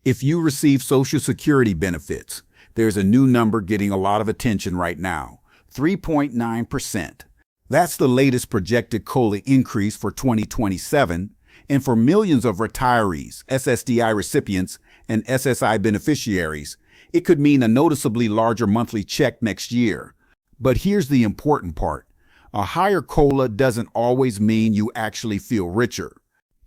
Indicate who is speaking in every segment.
Speaker 1: If you receive Social Security benefits, there's a new number getting a lot of attention right now, 3.9%. That's the latest projected COLA increase for 2027, and for millions of retirees, SSDI recipients, and SSI beneficiaries, it could mean a noticeably larger monthly check next year. But here's the important part. A higher COLA doesn't always mean you actually feel richer.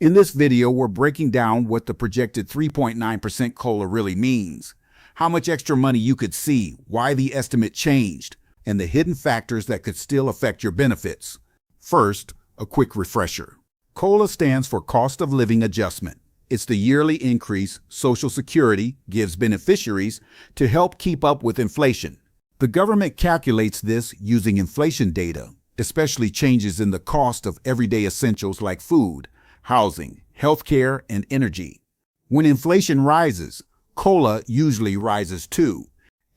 Speaker 1: In this video, we're breaking down what the projected 3.9% COLA really means, how much extra money you could see, why the estimate changed, and the hidden factors that could still affect your benefits. First, a quick refresher. COLA stands for Cost of Living Adjustment. It's the yearly increase Social Security gives beneficiaries to help keep up with inflation. The government calculates this using inflation data, especially changes in the cost of everyday essentials like food, housing, healthcare, and energy. When inflation rises, COLA usually rises too.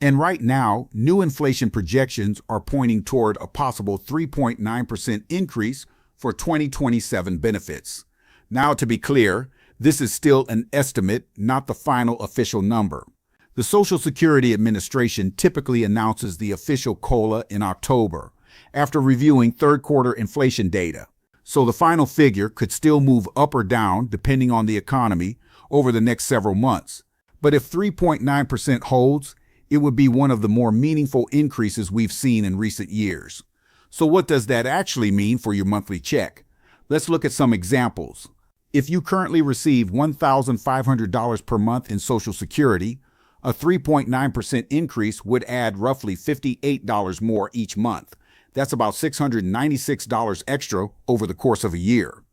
Speaker 1: And right now, new inflation projections are pointing toward a possible 3.9% increase for 2027 benefits. Now, to be clear, this is still an estimate, not the final official number. The Social Security Administration typically announces the official COLA in October, after reviewing third-quarter inflation data. So the final figure could still move up or down depending on the economy over the next several months. But if 3.9% holds, it would be one of the more meaningful increases we've seen in recent years. So what does that actually mean for your monthly check? Let's look at some examples. If you currently receive $1,500 per month in Social Security, a 3.9% increase would add roughly $58 more each month. That's about $696 extra over the course of a year.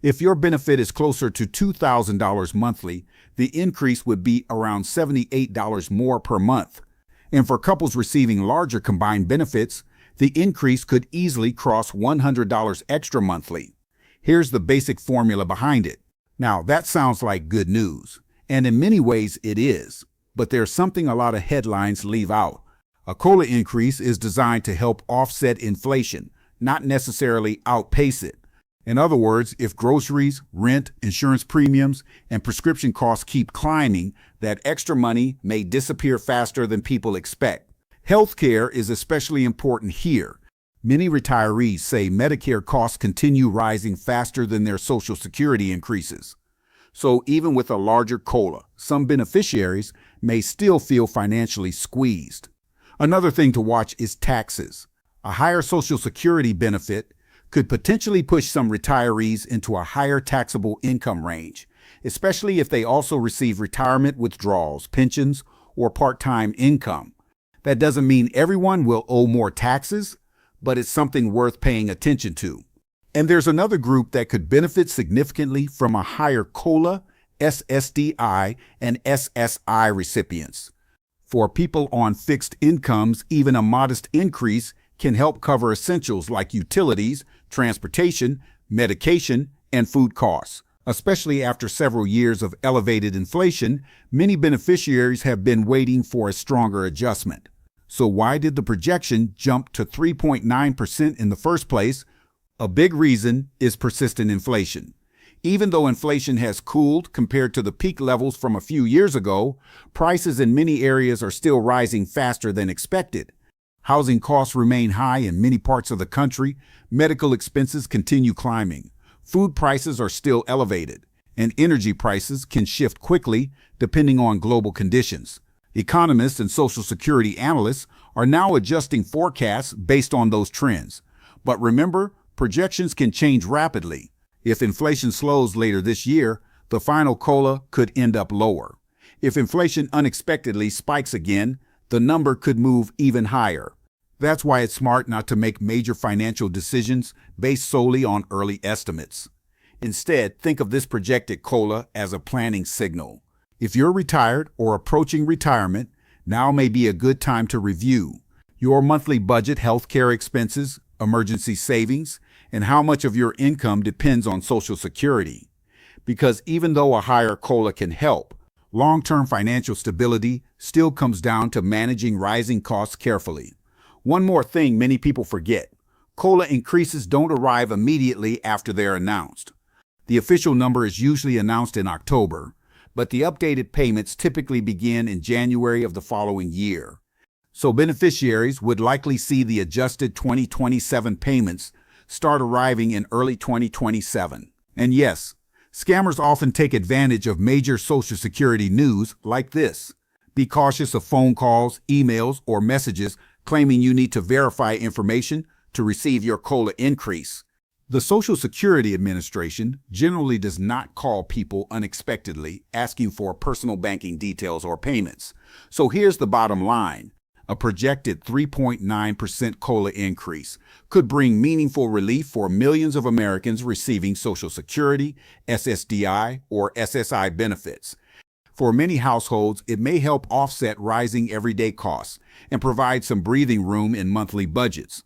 Speaker 1: If your benefit is closer to $2,000 monthly, the increase would be around $78 more per month. And for couples receiving larger combined benefits, the increase could easily cross $100 extra monthly. Here's the basic formula behind it. Now, that sounds like good news, and in many ways it is, but there's something a lot of headlines leave out. A COLA increase is designed to help offset inflation, not necessarily outpace it. In other words, if groceries, rent, insurance premiums, and prescription costs keep climbing, that extra money may disappear faster than people expect. Healthcare is especially important here. Many retirees say Medicare costs continue rising faster than their Social Security increases. So even with a larger COLA, some beneficiaries may still feel financially squeezed. Another thing to watch is taxes. A higher Social Security benefit could potentially push some retirees into a higher taxable income range, especially if they also receive retirement withdrawals, pensions, or part-time income. That doesn't mean everyone will owe more taxes, but it's something worth paying attention to. And there's another group that could benefit significantly from a higher COLA, SSDI, and SSI recipients. For people on fixed incomes, even a modest increase can help cover essentials like utilities, transportation, medication, and food costs. Especially after several years of elevated inflation, many beneficiaries have been waiting for a stronger adjustment. So why did the projection jump to 3.9% in the first place? A big reason is persistent inflation. Even though inflation has cooled compared to the peak levels from a few years ago, prices in many areas are still rising faster than expected. Housing costs remain high in many parts of the country, medical expenses continue climbing, food prices are still elevated, and energy prices can shift quickly depending on global conditions. Economists and Social Security analysts are now adjusting forecasts based on those trends. But remember, projections can change rapidly. If inflation slows later this year, the final COLA could end up lower. If inflation unexpectedly spikes again, the number could move even higher. That's why it's smart not to make major financial decisions based solely on early estimates. Instead, think of this projected COLA as a planning signal. If you're retired or approaching retirement, now may be a good time to review your monthly budget, healthcare expenses, emergency savings, and how much of your income depends on Social Security. Because even though a higher COLA can help, long-term financial stability still comes down to managing rising costs carefully. One more thing many people forget. COLA increases don't arrive immediately after they're announced. The official number is usually announced in October, but the updated payments typically begin in January of the following year. So beneficiaries would likely see the adjusted 2027 payments start arriving in early 2027. And yes, scammers often take advantage of major Social Security news like this. Be cautious of phone calls, emails, or messages claiming you need to verify information to receive your COLA increase. The Social Security Administration generally does not call people unexpectedly asking for personal banking details or payments. So here's the bottom line. A projected 3.9% COLA increase could bring meaningful relief for millions of Americans receiving Social Security, SSDI, or SSI benefits. For many households, it may help offset rising everyday costs and provide some breathing room in monthly budgets.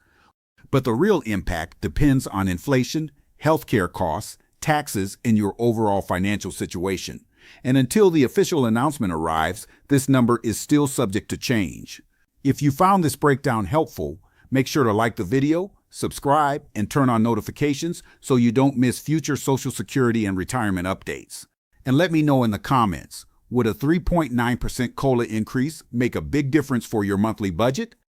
Speaker 1: But the real impact depends on inflation, healthcare costs, taxes, and your overall financial situation. And until the official announcement arrives, this number is still subject to change. If you found this breakdown helpful, make sure to like the video, subscribe, and turn on notifications so you don't miss future Social Security and retirement updates. And let me know in the comments, would a 3.9% COLA increase make a big difference for your monthly budget?